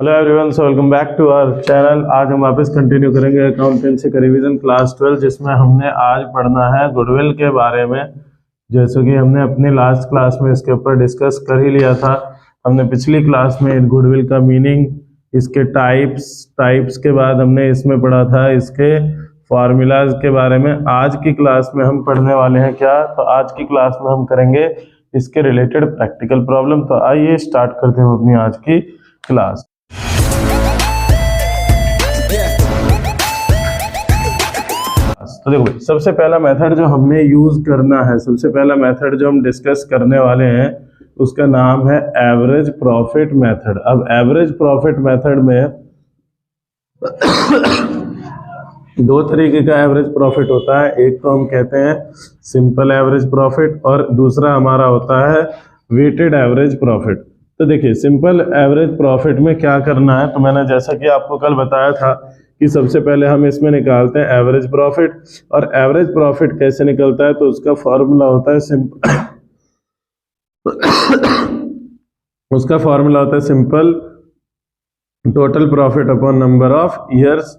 Hello everyone, so welcome back to our channel. आज हम वापस कंटिन्यू करेंगे अकाउंटेंसी का रिवीजन क्लास 12, जिसमें हमने आज पढ़ना है गुडविल के बारे में। जैसे कि हमने अपनी लास्ट क्लास में इसके ऊपर डिस्कस कर ही लिया था। हमने पिछली क्लास में गुडविल का मीनिंग, इसके टाइप्स के बाद हमने इसमें पढ़ा था इसके फार्मूलाज के बारे में। आज की क्लास में हम पढ़ने वाले हैं क्या, तो आज की क्लास में हम करेंगे इसके रिलेटेड प्रैक्टिकल प्रॉब्लम। तो आइए स्टार्ट करते हैं अपनी आज की क्लास। तो देखो, सबसे पहला मेथड जो हमने यूज करना है, सबसे पहला मेथड जो हम डिस्कस करने वाले हैं उसका नाम है एवरेज प्रॉफिट मेथड। अब एवरेज प्रॉफिट मेथड में दो तरीके का एवरेज प्रॉफिट होता है। एक तो हम कहते हैं सिंपल एवरेज प्रॉफिट और दूसरा हमारा होता है वेटेड एवरेज प्रॉफिट। तो देखिए, सिंपल एवरेज प्रॉफिट में क्या करना है, तो मैंने जैसा कि आपको कल बताया था कि सबसे पहले हम इसमें निकालते हैं एवरेज प्रॉफिट। और एवरेज प्रॉफिट कैसे निकलता है, तो उसका फॉर्मूला होता है उसका फॉर्मूला होता है simple total profit upon number of years.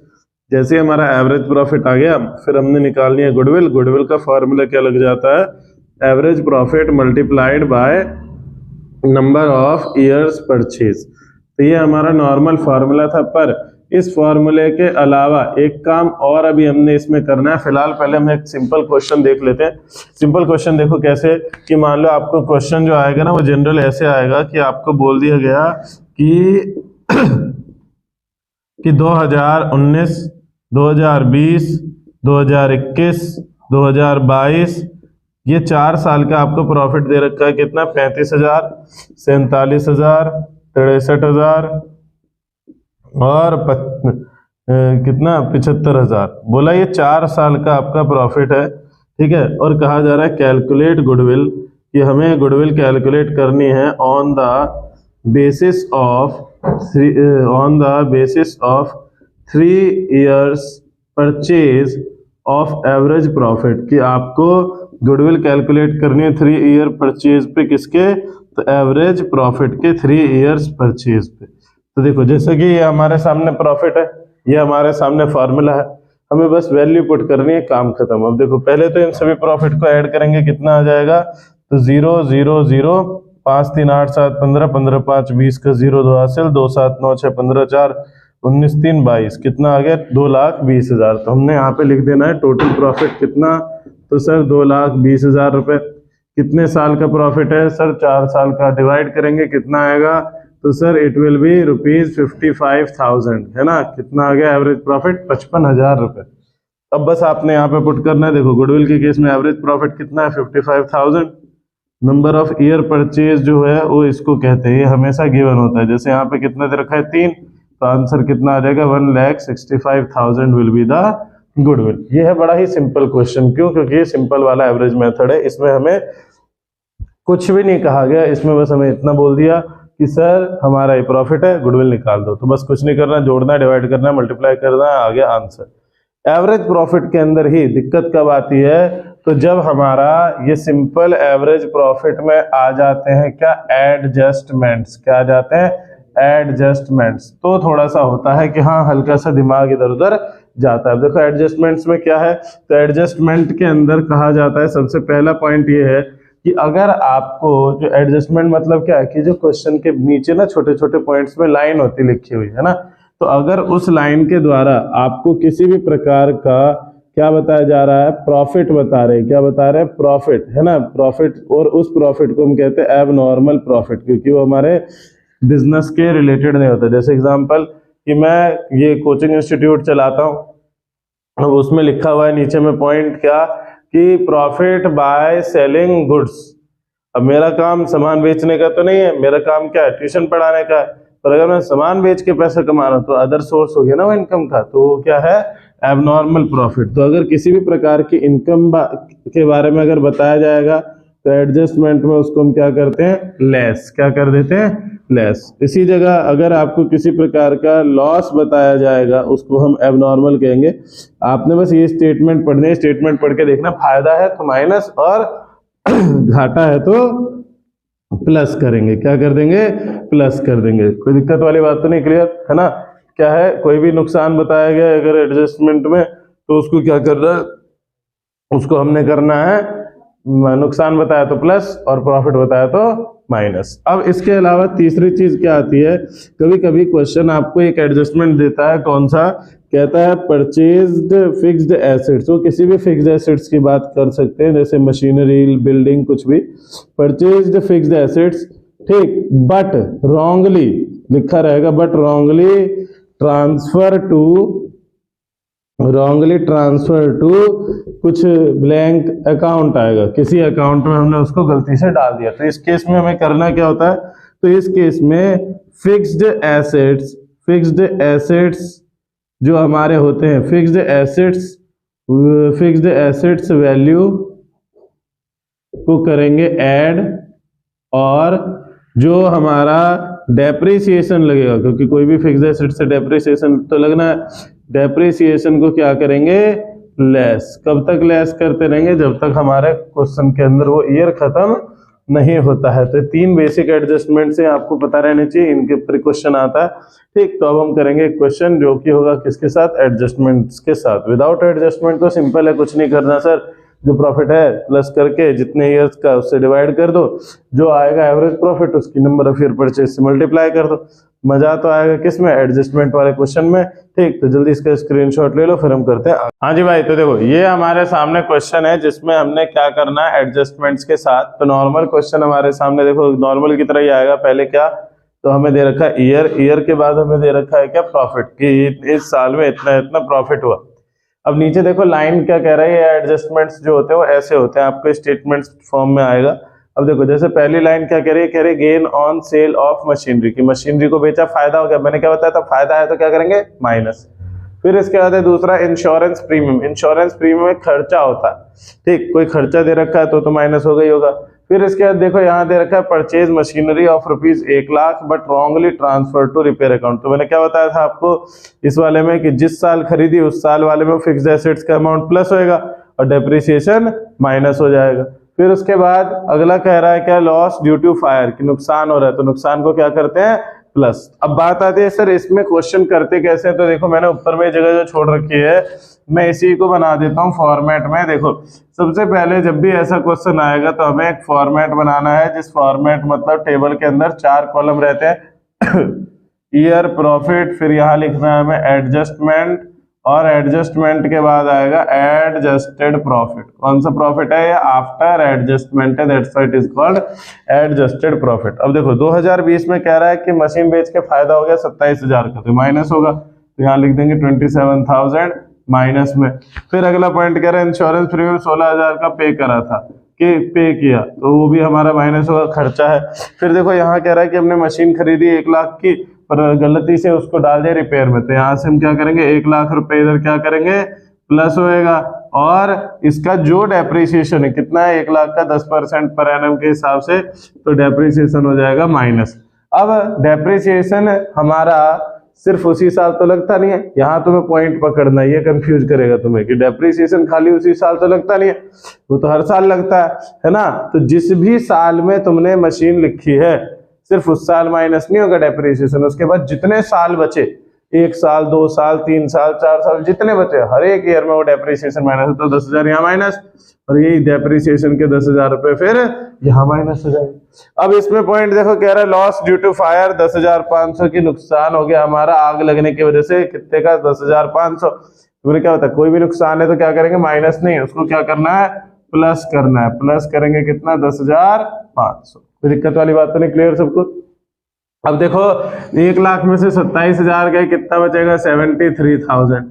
जैसे हमारा एवरेज प्रॉफिट आ गया, फिर हमने निकालनी है गुडविल। गुडविल का फॉर्मूला क्या लग जाता है, average profit multiplied by number of years purchase. तो ये हमारा नॉर्मल फार्मूला था, पर इस फार्मूले के अलावा एक काम और अभी हमने इसमें करना है। फिलहाल पहले हम एक सिंपल क्वेश्चन देख लेते हैं। सिंपल क्वेश्चन देखो कैसे, कि मान लो आपको क्वेश्चन जो आएगा ना वो जनरल ऐसे आएगा कि आपको बोल दिया गया कि 2019, 2020, 2021, 2022 ये 4 साल का आपको प्रॉफिट दे रखा है। कितना? 35,000, 47,000, 63,000 और कितना? 75,000। बोला ये 4 साल का आपका प्रॉफिट है, ठीक है। और कहा जा रहा है कैलकुलेट गुडविल, कि हमें गुडविल कैलकुलेट करनी है on the basis of 3 years purchase of average profit, कि आपको गुडविल कैलकुलेट करनी है 3 ईयर परचेज पे। किसके? तो एवरेज प्रॉफिट के 3 इयर्स परचेज पे। तो देखो, जैसे कि ये हमारे सामने प्रॉफिट है, ये हमारे सामने फॉर्मूला है, हमें बस वैल्यू पुट करनी है, काम खत्म। अब देखो, पहले तो इन सभी प्रॉफिट को ऐड करेंगे, कितना आ जाएगा, तो 0 0 0 5 3 8 7 15 15 5 20 का 0 2 हासिल, 2 7 9 6 15 4 19 3 22, कितना आ गया? 2,20,000। तो हमने यहाँ पे लिख देना है टोटल प्रॉफिट कितना, तो सर 2,20,000 रुपए। कितने साल का प्रॉफिट है सर? 4 साल का। डिवाइड करेंगे, कितना आएगा, तो सर इट विल बी ₹55,000, है ना। कितना आ गया एवरेज प्रॉफिट? 55,000 रुपए। अब बस आपने यहाँ पे पुट करना है। देखो, गुडविल के केस में एवरेज प्रॉफिट कितना है? 55,000। नंबर ऑफ ईयर परचेज जो है वो इसको कहते हैं, ये हमेशा गिवन होता है। जैसे यहाँ पे कितना दे रखा है? 3, तो आंसर कितना आ जाएगा? 1,65,000 विल बी द गुडविल। ये है बड़ा ही सिंपल क्वेश्चन। क्यों? क्योंकि ये सिंपल वाला एवरेज मेथड है, इसमें हमें कुछ भी नहीं कहा गया। इसमें बस हमें इतना बोल दिया कि सर हमारा ये प्रॉफिट है, गुडविल निकाल दो। तो बस कुछ नहीं करना, जोड़ना, डिवाइड करना, मल्टीप्लाई करना, आ गया आंसर। एवरेज प्रॉफिट के अंदर ही दिक्कत कब आती है, तो जब हमारा ये सिंपल एवरेज प्रॉफिट में आ जाते हैं क्या? एडजस्टमेंट्स। क्या आ जाते हैं? एडजस्टमेंट्स। तो थोड़ा सा होता है कि हाँ, हल्का सा दिमाग इधर उधर जाता है। देखो, एडजस्टमेंट्स में क्या है, तो एडजस्टमेंट के अंदर कहा जाता है, सबसे पहला पॉइंट ये है कि अगर आपको जो एडजस्टमेंट मतलब क्या है, कि जो क्वेश्चन के नीचे ना छोटे छोटे पॉइंट्स में लाइन होती लिखी हुई है ना, तो अगर उस लाइन के द्वारा आपको किसी भी प्रकार का क्या बताया जा रहा है, प्रॉफिट बता रहे हैं। क्या बता रहे हैं? प्रॉफिट, है ना, प्रॉफिट। और उस प्रॉफिट को हम कहते हैं एबनॉर्मल प्रॉफिट, क्योंकि वो हमारे बिजनेस के रिलेटेड नहीं होता। जैसे एग्जांपल कि मैं ये कोचिंग इंस्टीट्यूट चलाता हूँ, अब उसमें लिखा हुआ है नीचे में पॉइंट क्या, कि प्रॉफिट बाय सेलिंग गुड्स। अब मेरा काम सामान बेचने का तो नहीं है, मेरा काम क्या है? ट्यूशन पढ़ाने का है। पर अगर मैं सामान बेच के पैसा कमा रहा हूँ तो अदर सोर्स हो गया ना वो इनकम का, तो वो क्या है? Abnormal profit. तो अगर किसी भी प्रकार की इनकम के बारे में अगर बताया जाएगा तो एडजस्टमेंट में उसको हम क्या करते हैं? लेस। क्या कर देते हैं? लेस। इसी जगह अगर आपको किसी प्रकार का लॉस बताया जाएगा उसको हम एबनॉर्मल कहेंगे। आपने बस ये स्टेटमेंट पढ़ने, स्टेटमेंट पढ़ के देखना, फायदा है तो माइनस और घाटा है तो प्लस करेंगे, क्या कर देंगे, प्लस कर देंगे। कोई दिक्कत वाली बात तो नहीं, क्लियर है ना। क्या है, कोई भी नुकसान बताया गया अगर एडजस्टमेंट में, तो उसको क्या करना है, उसको हमने करना है, नुकसान बताया तो प्लस और प्रॉफिट बताया तो माइनस। अब इसके अलावा तीसरी चीज क्या आती है, कभी कभी क्वेश्चन आपको एक एडजस्टमेंट देता है, कौन सा, कहता है परचेज्ड फिक्स्ड एसेट्स। वो किसी भी फिक्स्ड एसेट्स की बात कर सकते हैं, जैसे मशीनरी, बिल्डिंग, कुछ भी। परचेज्ड फिक्स्ड एसेट्स, ठीक, बट रॉन्गली लिखा रहेगा, बट रॉन्गली ट्रांसफर टू कुछ ब्लैंक अकाउंट आएगा, किसी अकाउंट में हमने उसको गलती से डाल दिया। तो इस केस में हमें करना क्या होता है, तो इस केस में फिक्स्ड एसेट्स जो हमारे होते हैं, फिक्स्ड एसेट्स वैल्यू को करेंगे ऐड, और जो हमारा डेप्रिसिएशन लगेगा, क्योंकि कोई भी फिक्स्ड एसेट से डेप्रिसिएशन तो लगना है, डेप्रिसिएशन को क्या करेंगे, लेस। कब तक लेस करते रहेंगे, जब तक हमारे क्वेश्चन के अंदर वो ईयर खत्म नहीं होता है। तो तीन बेसिक एडजस्टमेंट से आपको पता रहने चाहिए, इनके ऊपर क्वेश्चन आता है, ठीक। तो अब हम करेंगे क्वेश्चन जो कि होगा किसके साथ, एडजस्टमेंट्स के साथ। विदाउट एडजस्टमेंट तो सिंपल है, कुछ नहीं करना सर, जो प्रॉफिट है प्लस करके जितने ईयर्स का उससे डिवाइड कर दो, जो आएगा एवरेज प्रॉफिट उसकी नंबर ऑफ ईयर परचेज से मल्टीप्लाई कर दो। मजा तो आएगा किसमें, एडजस्टमेंट वाले क्वेश्चन में, ठीक। तो जल्दी इसका स्क्रीनशॉट ले लो, फिर हम करते हैं। हाँ जी भाई, तो देखो ये हमारे सामने क्वेश्चन है जिसमें हमने क्या करना है, एडजस्टमेंट्स के साथ। तो नॉर्मल क्वेश्चन हमारे सामने देखो नॉर्मल की तरह ही आएगा। पहले क्या, तो हमें दे रखा है ईयर के बाद हमें दे रखा है क्या, प्रॉफिट, कि इस साल में इतना इतना प्रॉफिट हुआ। अब नीचे देखो लाइन क्या कह रहा है, ये एडजस्टमेंट्स जो होते हैं वो ऐसे होते हैं, आपको स्टेटमेंट्स फॉर्म में आएगा। अब देखो जैसे पहली लाइन क्या कह रही है, कह रही है gain on sale of machinery, की मशीनरी को बेचा, फायदा हो गया। मैंने क्या बताया था, फायदा है तो क्या करेंगे, माइनस। फिर इसके बाद है दूसरा इंश्योरेंस प्रीमियम। इंश्योरेंस प्रीमियम एक खर्चा होता है, ठीक, कोई खर्चा दे रखा है तो माइनस हो गई होगा। फिर इसके बाद देखो यहाँ दे रखा है purchase machinery of ₹1,00,000 but wrongly transfer to repair account. तो मैंने क्या बताया था आपको इस वाले में, कि जिस साल खरीदी उस साल वाले में फिक्स्ड एसेट्स का अमाउंट प्लस होएगा और डेप्रिसिएशन माइनस हो जाएगा। फिर उसके बाद अगला कह रहा है क्या, लॉस ड्यू टू फायर, कि नुकसान हो रहा है तो नुकसान को क्या करते हैं, प्लस। अब बात आती है सर इसमें क्वेश्चन करते कैसे, तो देखो मैंने ऊपर में जगह जो छोड़ रखी है, मैं इसी को बना देता हूँ फॉर्मेट में। देखो सबसे पहले जब भी ऐसा क्वेश्चन आएगा तो हमें एक फॉर्मेट बनाना है, जिस फॉर्मेट मतलब टेबल के अंदर 4 कॉलम रहते हैं ईयर, प्रॉफिट, फिर यहाँ लिखना है हमें एडजस्टमेंट, और एडजस्टमेंट के बाद आएगा एडजस्टेड प्रॉफिट। कौन सा प्रॉफिट है, ये आफ्टर एडजस्टमेंट है, that's why it is called adjusted profit. अब देखो 2020 में कह रहा है कि मशीन बेच के फायदा हो गया 27,000 का, तो माइनस होगा, तो यहाँ लिख देंगे 27,000 माइनस में। फिर अगला पॉइंट कह रहा है इंश्योरेंस प्रीमियम 16,000 का पे करा था, कि पे किया, तो वो भी हमारा माइनस होगा, खर्चा है। फिर देखो यहाँ कह रहा है कि हमने मशीन खरीदी 1,00,000 की, पर गलती से उसको डाल दिया रिपेयर में, तो यहाँ से हम क्या करेंगे, 1,00,000 रुपए इधर क्या करेंगे, प्लस होएगा। और इसका जो डेप्रिसिएशन है कितना है, 1,00,000 का 10% पर एनम के हिसाब से, तो डेप्रिसिएशन हो जाएगा माइनस। अब डेप्रिसिएशन हमारा सिर्फ उसी साल तो लगता नहीं है, यहाँ तुम्हें पॉइंट पकड़ना, ये कंफ्यूज करेगा तुम्हें कि डेप्रिसिएशन खाली उसी साल तो लगता नहीं है, वो तो हर साल लगता है ना। तो जिस भी साल में तुमने मशीन लिखी है सिर्फ उस साल माइनस नहीं होगा डेप्रिसिएशन, उसके बाद जितने साल बचे, 1 साल 2 साल 3 साल 4 साल जितने बचे, हर एक ईयर में वो डेप्रिसिएशन माइनस है, तो 10,000 यहाँ माइनस, और यही डेप्रिसिएशन के 10,000 रुपए फिर यहाँ माइनस हो जाएंगे। अब इसमें पॉइंट देखो कह रहा है लॉस ड्यू टू फायर, 10,500 की नुकसान हो गया हमारा आग लगने की वजह से, कितने का, 10,500। तुम्हें क्या होता है, कोई भी नुकसान है तो क्या करेंगे, माइनस नहीं, उसको क्या करना है, प्लस करना है। प्लस करेंगे कितना, 10,500। कोई दिक्कत वाली बात तो नहीं, क्लियर सबको। अब देखो 1,00,000 में से 27,000 गए, कितना बचेगा, 73,000।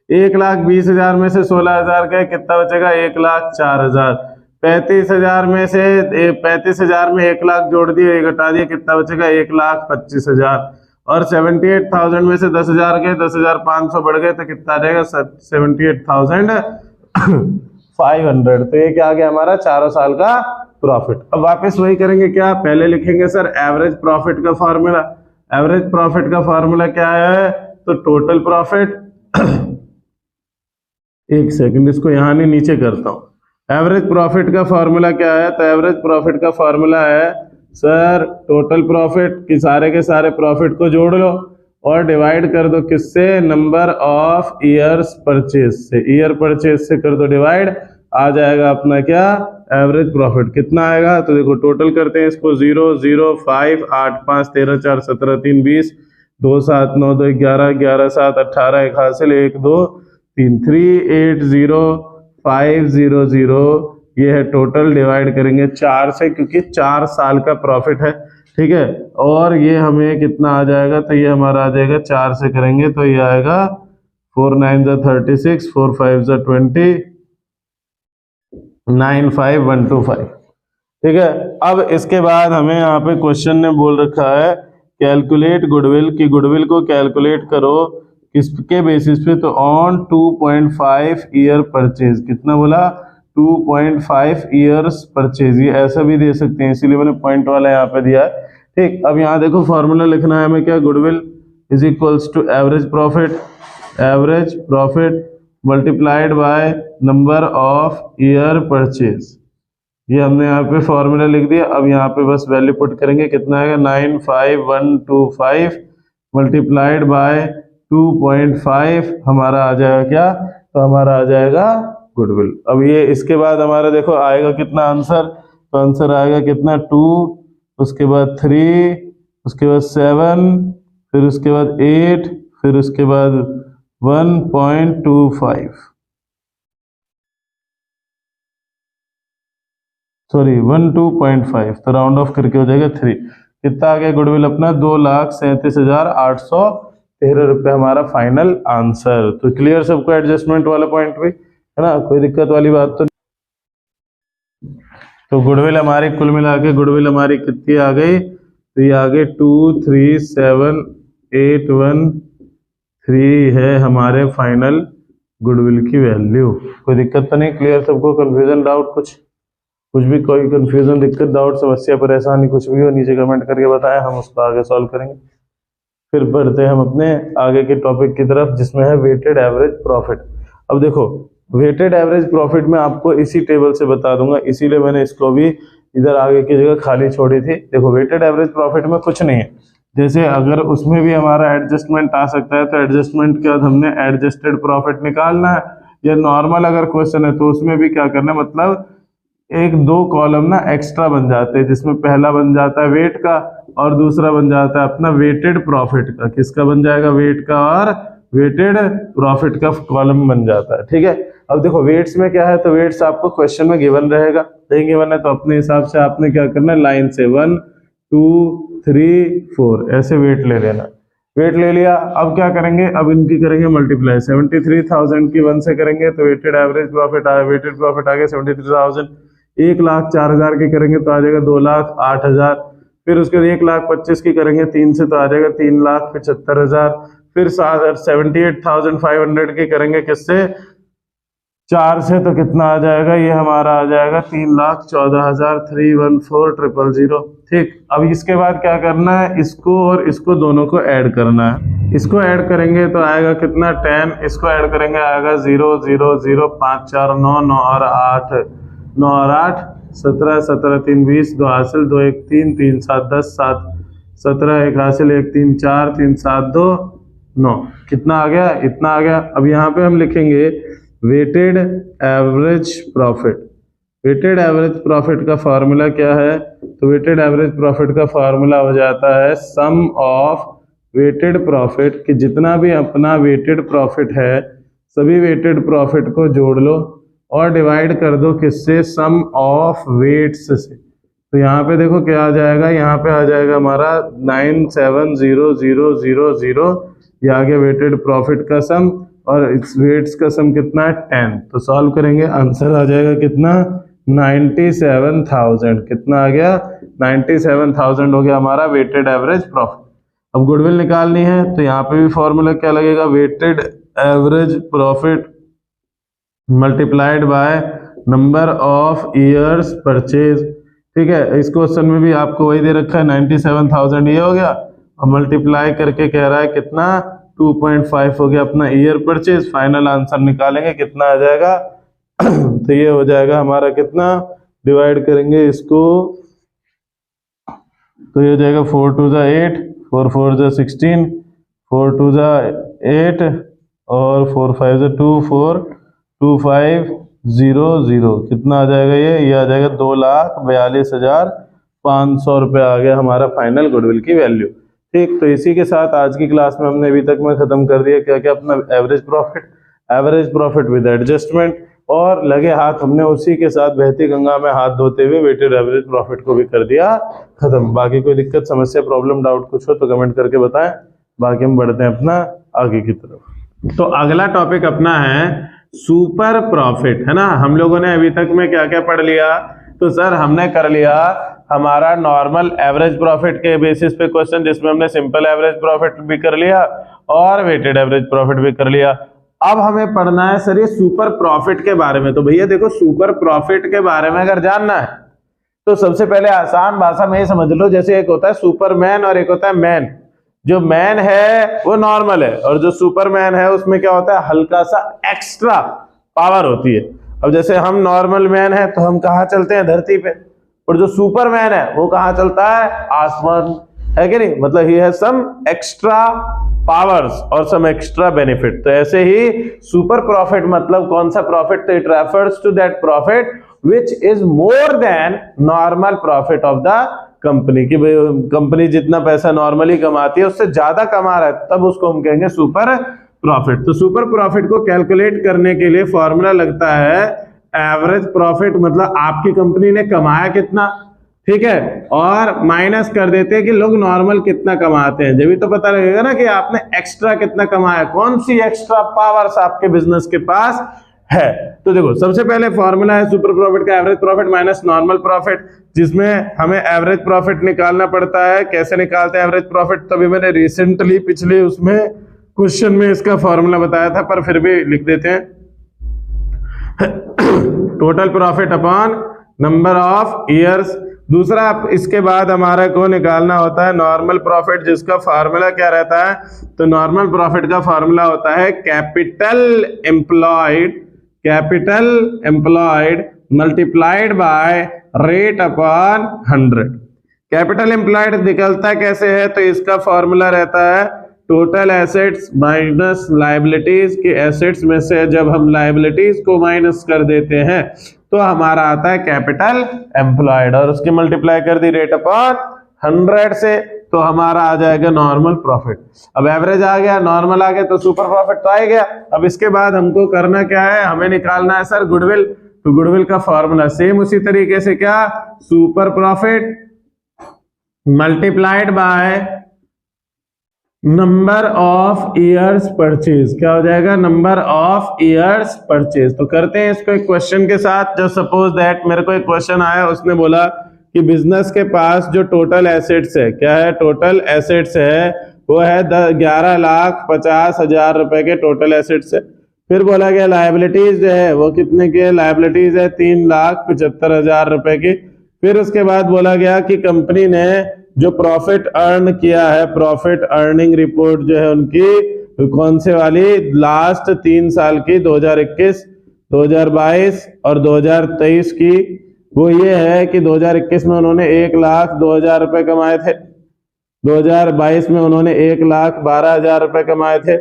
1,20,000 में से 16,000 गए, कितना बचेगा, 1,04,000। 35,000 में से 35,000 में 1,00,000 जोड़ दिए, घटा दिए, कितना बचेगा, 1,25,000। और 78,000 में से 10,000 गए, 10,500 बढ़ गए, तो कितना आ जाएगा, 78,500। तो ये क्या आ गया हमारा, चारों साल का प्रॉफिट। अब वापस वही करेंगे, क्या पहले लिखेंगे सर एवरेज प्रॉफिट का फॉर्मूला। एवरेज प्रॉफिट का फॉर्मूला क्या है, तो टोटल प्रॉफिट एक सेकंड इसको यहां नहीं नीचे करता हूं। एवरेज प्रॉफिट का फॉर्मूला क्या है, तो एवरेज प्रॉफिट का फॉर्मूला है सर टोटल प्रॉफिट कि सारे के सारे प्रॉफिट को जोड़ लो और डिवाइड कर दो किससे, नंबर ऑफ ईयर्स परचेज से, ईयर परचेज से कर दो डिवाइड, आ जाएगा अपना क्या, एवरेज प्रॉफिट। कितना आएगा, तो देखो टोटल करते हैं इसको, 0 0 5 8 5 13 4 17 3 20 2 7 9 2 11 11 7 18 1 हासिल 1 2 3 3 8 0 5 0 0, ये है टोटल। डिवाइड करेंगे 4 से क्योंकि 4 साल का प्रॉफिट है, ठीक है। और ये हमें कितना आ जाएगा, तो ये हमारा आ जाएगा 4 से करेंगे तो ये आएगा 4 9 36 4 5 20 9 5 1 2 5, ठीक है। अब इसके बाद हमें यहाँ पे क्वेश्चन ने बोल रखा है कैलकुलेट गुडविल, की गुडविल को कैलकुलेट करो किसके बेसिस पे, तो ऑन 2.5 ईयर परचेज। कितना बोला, 2.5 ईयर्स परचेज, ये ऐसा भी दे सकते हैं, इसीलिए मैंने पॉइंट वाला यहाँ पे दिया है, ठीक। अब यहाँ देखो फॉर्मूला लिखना है हमें क्या, goodwill is equals to average profit multiplied by number of year purchase. ये हमने यहाँ पे फॉर्मूला लिख दिया। अब यहाँ पे बस वैल्यू पुट करेंगे, कितना आएगा 95125 मल्टीप्लाइड बाय 2.5, हमारा आ जाएगा क्या, तो हमारा आ जाएगा गुडविल। अब ये इसके बाद हमारा देखो आएगा कितना आंसर, तो आंसर आएगा कितना 2, उसके बाद 3, उसके बाद 7, फिर उसके बाद 8, फिर उसके बाद 1.25, सॉरी 12.5, तो राउंड ऑफ करके हो जाएगा 3। कितना आ गया गुडविल अपना, 2,37,813 रुपये हमारा फाइनल आंसर। तो क्लियर सबको एडजस्टमेंट वाला पॉइंट भी है ना, कोई दिक्कत वाली बात तो नहीं। तो गुडविल हमारी कुल मिला के गुडविल हमारी कितनी आ गई, तो ये आ गई 237,813 है हमारे फाइनल गुडविल की वैल्यू। कोई दिक्कत तो नहीं, क्लियर सबको, कंफ्यूजन डाउट कुछ भी कोई कंफ्यूजन दिक्कत डाउट समस्या परेशानी कुछ भी हो नीचे कमेंट करके बताएं, हम उसको आगे सॉल्व करेंगे। फिर बढ़ते हैं हम अपने आगे के टॉपिक की तरफ जिसमें है वेटेड एवरेज प्रॉफिट। अब देखो वेटेड एवरेज प्रॉफिट में आपको इसी टेबल से बता दूंगा, इसीलिए मैंने इसको भी इधर आगे की जगह खाली छोड़ी थी। देखो वेटेड एवरेज प्रॉफिट में कुछ नहीं है, जैसे अगर उसमें भी हमारा एडजस्टमेंट आ सकता है तो एडजस्टमेंट के बाद हमने एडजस्टेड प्रॉफिट निकालना है, या नॉर्मल अगर क्वेश्चन है तो उसमें भी क्या करना है, मतलब एक दो कॉलम ना एक्स्ट्रा बन जाते हैं, जिसमें पहला बन जाता है वेट का और दूसरा बन जाता है अपना वेटेड प्रॉफिट का। किसका बन जाएगा, वेट का और वेटेड प्रॉफिट का कॉलम बन जाता है, ठीक है। अब देखो वेट्स में क्या है, तो वेट्स आपको क्वेश्चन में गिवन रहेगा, नहीं गिवन है तो अपने हिसाब से आपने क्या करना है, लाइन से 1 2 3 4 ऐसे वेट ले लेना। वेट ले लिया, अब क्या करेंगे, अब इनकी करेंगे मल्टीप्लाई, 73,000 की 1 से करेंगे तो वेटेड एवरेज प्रॉफिट आया, वेटेड प्रॉफिट आ गया 73,000। 1,04,000 की करेंगे तो आ जाएगा 2,08,000। फिर उसके बाद 1,25,000 की करेंगे 3 से तो आ जाएगा 3,75,000। फिर 78,500 की करेंगे किससे, 4 से तो कितना आ जाएगा, ये हमारा आ जाएगा 3,14,314,000। ठीक, अब इसके बाद क्या करना है, इसको और इसको दोनों को ऐड करना है। इसको ऐड करेंगे तो आएगा कितना 10, इसको ऐड करेंगे आएगा 0 0 0 5 4 9 9 और 8 9 और 8 17 17 3 20 2 हासिल 2 1 3 3 7 10 7 17 1 हासिल 1 3 4 3 7 2 9, कितना आ गया, इतना आ गया। अब यहाँ पे हम लिखेंगे weighted average profit. Weighted average profit का फार्मूला क्या है, तो वेटेड एवरेज प्रॉफिट का फार्मूला हो जाता है सम ऑफ वेटेड प्रॉफिट, कि जितना भी अपना वेटेड प्रॉफिट है सभी वेटेड प्रॉफिट को जोड़ लो और डिवाइड कर दो किससे, सम ऑफ वेट्स से। तो यहाँ पे देखो क्या आ जाएगा, यहाँ पे आ जाएगा हमारा 9700000, ये आ गया वेटेड प्रॉफिट का सम, और इस वेट्स का सम कितना है 10। तो सॉल्व करेंगे आंसर आ जाएगा कितना 97,000। कितना आ गया 97,000 हो गया हमारा वेटेड एवरेज प्रॉफिट। अब गुडविल निकालनी है तो यहाँ पे भी फॉर्मूला क्या लगेगा, weighted average profit multiplied by number of years purchase. ठीक है, इस क्वेश्चन में भी आपको वही दे रखा है 97,000, ये हो गया, और मल्टीप्लाई करके कह रहा है कितना 2.5 हो गया अपना ईयर परचेज। फाइनल आंसर निकालेंगे कितना आ जाएगा तो ये हो जाएगा हमारा कितना, डिवाइड करेंगे इसको तो ये हो जाएगा 4 2 जा 8, 4 4 जा 16, 4 2 जा 8 और 4 5 जा 2, 4 2 5 0 0। कितना आ जाएगा ये आ जाएगा 2,42,500 रुपये आ गया हमारा फाइनल गुडविल की वैल्यू। ठीक, तो इसी के साथ आज की क्लास में हमने अभी तक में खत्म कर दिया क्या क्या अपना एवरेज प्रॉफिट विद एडजस्टमेंट, और लगे हाथ हमने उसी के साथ बहती गंगा में हाथ धोते हुए वेटेड एवरेज प्रॉफिट को भी कर दिया खत्म। बाकी कोई दिक्कत समस्या प्रॉब्लम डाउट कुछ हो तो कमेंट करके बताएं, बाकी हम बढ़ते हैं अपना आगे की तरफ। तो अगला टॉपिक अपना है सुपर प्रॉफिट, है ना। हम लोगों ने अभी तक में क्या क्या पढ़ लिया, तो सर हमने कर लिया हमारा नॉर्मल एवरेज प्रॉफिट के बेसिस पे क्वेश्चन, जिसमें हमने सिंपल एवरेज प्रॉफिट भी कर लिया और वेटेड एवरेज प्रॉफिट भी कर लिया। अब हमें पढ़ना है सर ये सुपर प्रॉफिट के बारे में। तो भैया देखो, सुपर प्रॉफिट के बारे में अगर जानना है तो सबसे पहले आसान भाषा में ये समझ लो, जैसे एक होता है सुपरमैन और एक होता है मैन। जो मैन है वो नॉर्मल है और जो सुपरमैन है उसमें क्या होता है, हल्का सा एक्स्ट्रा पावर होती है। अब जैसे हम नॉर्मल मैन है तो हम कहाँ चलते हैं, धरती पे, और जो सुपरमैन है वो कहाँ चलता है, आसमान, है कि नहीं। मतलब he has some extra powers और सम एक्स्ट्रा बेनिफिट। तो ऐसे ही सुपर प्रॉफिट मतलब कौन सा प्रॉफिट, तो it refers to that profit which is more than normal profit of the company. की कंपनी जितना पैसा नॉर्मली कमाती है उससे ज्यादा कमा रहा है, तब उसको हम कहेंगे सुपर प्रॉफिट। तो सुपर प्रॉफिट को कैलकुलेट करने के लिए फॉर्मूला लगता है एवरेज प्रॉफिट, मतलब आपकी कंपनी ने कमाया कितना, ठीक है, और माइनस कर देते हैं कि लोग नॉर्मल कितना कमाते हैं, जब भी तो पता लगेगा ना कि आपने एक्स्ट्रा कितना कमाया, कौन सी एक्स्ट्रा पावर्स आपके बिजनेस के पास है। तो देखो, सबसे पहले फॉर्मूला है सुपर प्रॉफिट का average profit minus normal profit, जिसमें हमें एवरेज प्रॉफिट निकालना पड़ता है। कैसे निकालते हैं एवरेज प्रॉफिट, तभी मैंने रिसेंटली पिछले उसमें क्वेश्चन में इसका फॉर्मूला बताया था, पर फिर भी लिख देते हैं। Total profit upon number of years. दूसरा, इसके बाद हमारा को निकालना होता है नॉर्मल प्रॉफिट, जिसका फार्मूला क्या रहता है, तो नॉर्मल प्रॉफिट का फार्मूला होता है capital employed multiplied by rate upon 100। Capital employed निकलता कैसे है, तो इसका फॉर्मूला रहता है टोटल एसेट्स माइनस लायबिलिटीज के एसेट्स में से जब हम लायबिलिटीज को माइनस कर देते हैं तो हमारा आता है कैपिटल एम्प्लॉयड, और उसकी मल्टीप्लाई कर दी रेट अपॉन 100 से, तो हमारा आ जाएगा नॉर्मल प्रॉफिट। अब एवरेज आ गया, नॉर्मल आ गया, तो सुपर प्रॉफिट तो आ ही गया। अब इसके बाद हमको करना क्या है, हमें निकालना है सर गुडविल। तो गुडविल का फॉर्मूला सेम उसी तरीके से, क्या, super profit multiplied by number of years purchase. क्या हो जाएगा, नंबर ऑफ ईयर्स परचेज। तो करते हैं इसको एक क्वेश्चन के साथ। जो सपोज दैट मेरे को एक क्वेश्चन आया, उसने बोला कि बिजनेस के पास जो टोटल एसेट्स है, क्या है, टोटल एसेट्स है वो है 11,50,000 रुपए के टोटल एसेट्स है। फिर बोला गया लायबिलिटीज जो है वो कितने की है, लायबिलिटीज है 3,75,000 रुपए की। फिर उसके बाद बोला गया कि कंपनी ने जो प्रॉफिट अर्न किया है, प्रॉफिट अर्निंग रिपोर्ट जो है उनकी कौन से वाली, लास्ट 3 साल की, 2021, 2022 और 2023 की, वो ये है कि 2021 में उन्होंने 1,02,000 रुपए कमाए थे, 2022 में उन्होंने 1,12,000 रुपए कमाए थे,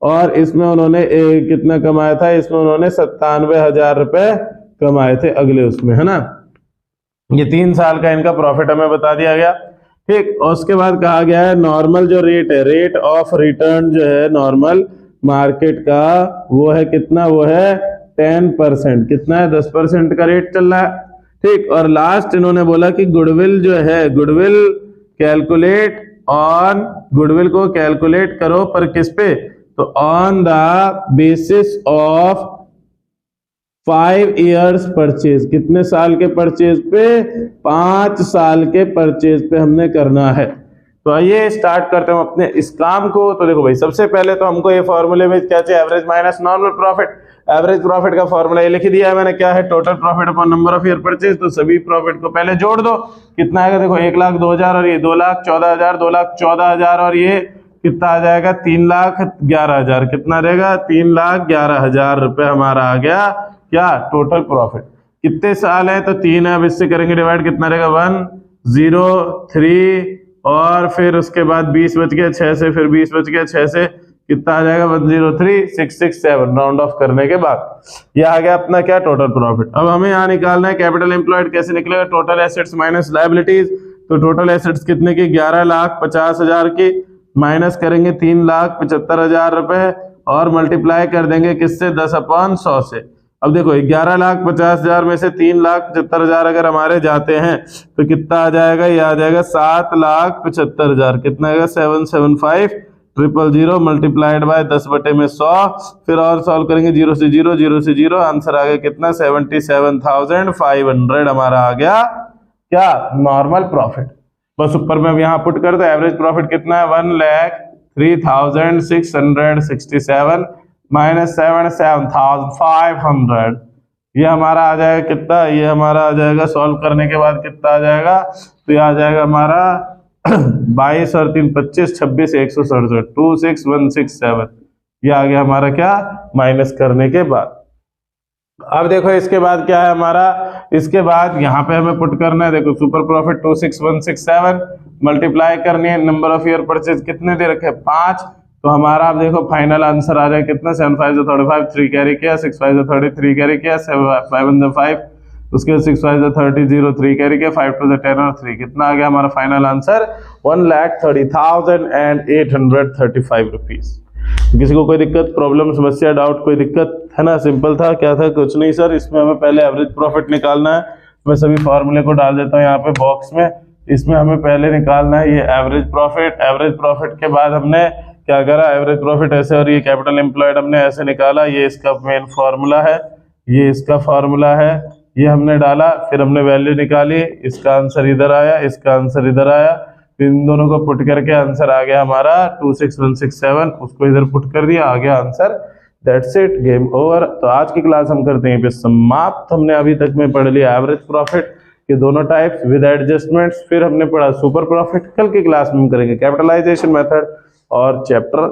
और इसमें उन्होंने कितना कमाया था, इसमें उन्होंने 97,000 रुपए कमाए थे अगले उसमें, है ना। ये 3 साल का इनका प्रॉफिट हमें बता दिया गया, ठीक। और उसके बाद कहा गया है नॉर्मल जो रेट है, रेट ऑफ रिटर्न जो है नॉर्मल मार्केट का, वो है कितना, वो है 10%। कितना है, 10% का रेट चल रहा है, ठीक। और लास्ट इन्होंने बोला कि गुडविल जो है, गुडविल कैलकुलेट ऑन, गुडविल को कैलकुलेट करो पर किस पे, तो on the basis of 5 years purchase. कितने साल के परचेज पे, 5 साल के परचेज पे हमने करना है। तो आइए स्टार्ट करते हैं अपने इस काम को। तो देखो भाई, सबसे पहले तो हमको ये फॉर्मूले में क्या चाहिए, average minus normal profit. Average profit का फॉर्मूला ये लिख दिया है मैंने, क्या है, total profit upon number of year purchase. तो सभी प्रॉफिट को पहले जोड़ दो, कितना आएगा, देखो 1,02,000 और ये 2,14,000, 2,14,000 और ये कितना आ जाएगा, 3,11,000। कितना रहेगा, 3,11,000 रुपए हमारा आ गया, क्या, टोटल प्रॉफिट। कितने साल है, तो 3 है। अब इससे करेंगे डिवाइड, कितना रहेगा, 1 0 3 और फिर उसके बाद 20 बच गए 6 से, फिर 20 बच गए 6 से, कितना आ जाएगा 103,667 राउंड ऑफ करने के बाद। ये आ गया अपना क्या टोटल प्रॉफिट। अब हमें यहाँ निकालना है कैपिटल एम्प्लॉयड। कैसे निकलेगा? Total assets minus liabilities. तो टोटल एसेट्स कितने की? 11,50,000 की, माइनस करेंगे 3,75,000 रुपए और मल्टीप्लाई कर देंगे किससे? 10/100 से। अब देखो 11,50,000 में से 3,75,000 अगर हमारे जाते हैं तो कितना आ जाएगा? ये आ जाएगा 7,75,000। कितना आएगा? 775,000 मल्टीप्लाइड बाय 10/100। फिर और सॉल्व करेंगे 0 से 0, 0 से 0, आंसर आ गया कितना? 77,500 हमारा आ गया क्या? Normal profit. बस ऊपर में अब यहाँ पुट कर दो। एवरेज प्रॉफिट कितना है? 1,03,667 माइनस 77,500। ये हमारा आ जाएगा कितना? ये हमारा आ जाएगा सॉल्व करने के बाद कितना आ जाएगा? तो ये आ जाएगा हमारा 22 और 3 25 26 167 26167। ये आ गया हमारा क्या? माइनस करने के बाद। अब देखो इसके बाद क्या है हमारा? इसके बाद यहाँ पे हमें पुट करना है। देखो सुपर प्रॉफिट 26167 मल्टीप्लाई करनी है। नंबर ऑफ ईयर परचेज कितने दे रखे? 5। तो हमारा आप देखो फाइनल आंसर आ जाए कितना? 7 5 35, 3 कैरी किया, 6 5 30, 3 कैरी किया, 5 1 5, उसके 6 5 30, 0 3 कैरी किया, 5 2 10 और 3। कितना आ गया हमारा फाइनल आंसर? 1,30,835 रुपीज। किसी को कोई दिक्कत, प्रॉब्लम, समस्या, डाउट, कोई दिक्कत है ना? सिंपल था। क्या था? कुछ नहीं सर, इसमें हमें पहले एवरेज प्रॉफिट निकालना है। मैं सभी फॉर्मूले को डाल देता हूँ यहाँ पे बॉक्स में। इसमें हमें पहले निकालना है ये एवरेज प्रॉफिट। एवरेज प्रॉफिट के बाद हमने क्या करा? एवरेज प्रॉफिट ऐसे और ये कैपिटल एम्प्लॉयड हमने ऐसे निकाला। ये इसका मेन फॉर्मूला है, ये इसका फॉर्मूला है, ये हमने डाला। फिर हमने वैल्यू निकाली, इसका आंसर इधर आया, इसका आंसर इधर आया। इन दोनों को पुट करके आंसर आ गया हमारा 26167। उसको इधर पुट कर दिया, आ गया answer. That's it, game over. तो आज की क्लास हम करते हैं पे समाप्त। हमने अभी तक में पढ़ लिया एवरेज प्रॉफिट के दोनों टाइप्स विद एडजस्टमेंट्स। फिर हमने पढ़ा सुपर प्रॉफिट। कल की क्लास में हम करेंगे कैपिटलाइजेशन मेथड और चैप्टर